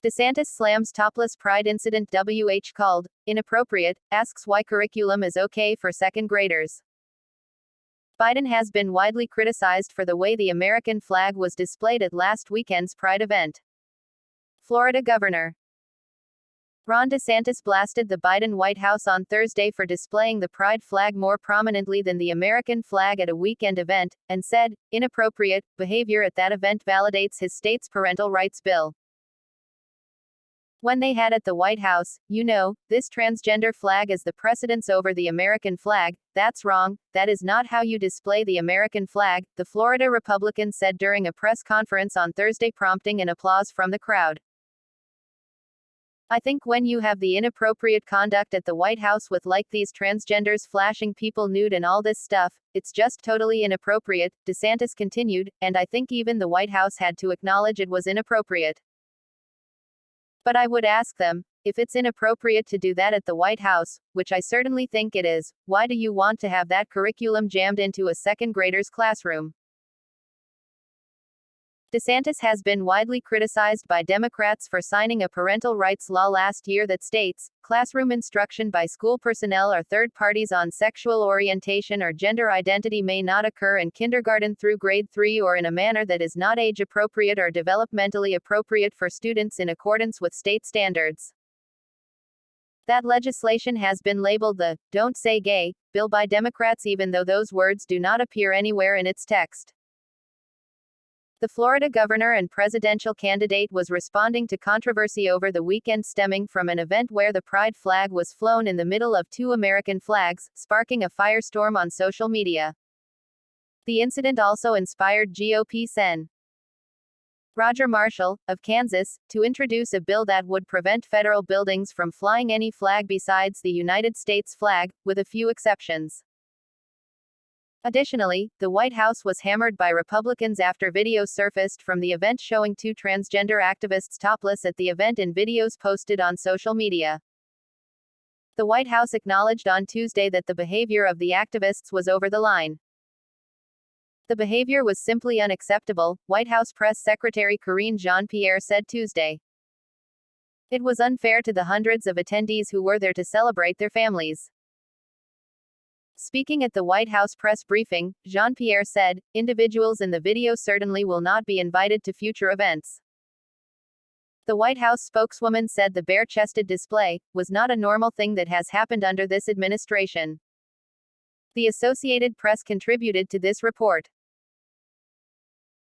DeSantis slams topless pride incident WH called inappropriate, asks why curriculum is okay for second graders. Biden has been widely criticized for the way the American flag was displayed at last weekend's Pride event. Florida Governor Ron DeSantis blasted the Biden White House on Thursday for displaying the Pride flag more prominently than the American flag at a weekend event, and said, inappropriate behavior at that event validates his state's parental rights bill. When they had at the White House, this transgender flag as the precedence over the American flag, that's wrong, that is not how you display the American flag, the Florida Republican said during a press conference on Thursday, prompting an applause from the crowd. I think when you have the inappropriate conduct at the White House with like these transgenders flashing people nude and all this stuff, it's just totally inappropriate, DeSantis continued, and I think even the White House had to acknowledge it was inappropriate. But I would ask them, if it's inappropriate to do that at the White House, which I certainly think it is, why do you want to have that curriculum jammed into a second grader's classroom? DeSantis has been widely criticized by Democrats for signing a parental rights law last year that states, classroom instruction by school personnel or third parties on sexual orientation or gender identity may not occur in kindergarten through grade 3 or in a manner that is not age appropriate or developmentally appropriate for students in accordance with state standards. That legislation has been labeled the "Don't Say Gay" bill by Democrats, even though those words do not appear anywhere in its text. The Florida governor and presidential candidate was responding to controversy over the weekend stemming from an event where the pride flag was flown in the middle of two American flags, sparking a firestorm on social media. The incident also inspired GOP Sen. Roger Marshall, of Kansas, to introduce a bill that would prevent federal buildings from flying any flag besides the United States flag, with a few exceptions. Additionally, the White House was hammered by Republicans after video surfaced from the event showing two transgender activists topless at the event in videos posted on social media. The White House acknowledged on Tuesday that the behavior of the activists was over the line. The behavior was simply unacceptable, White House Press Secretary Karine Jean-Pierre said Tuesday. It was unfair to the hundreds of attendees who were there to celebrate their families. Speaking at the White House press briefing, Jean-Pierre said, individuals in the video certainly will not be invited to future events. The White House spokeswoman said the bare-chested display was not a normal thing that has happened under this administration. The Associated Press contributed to this report.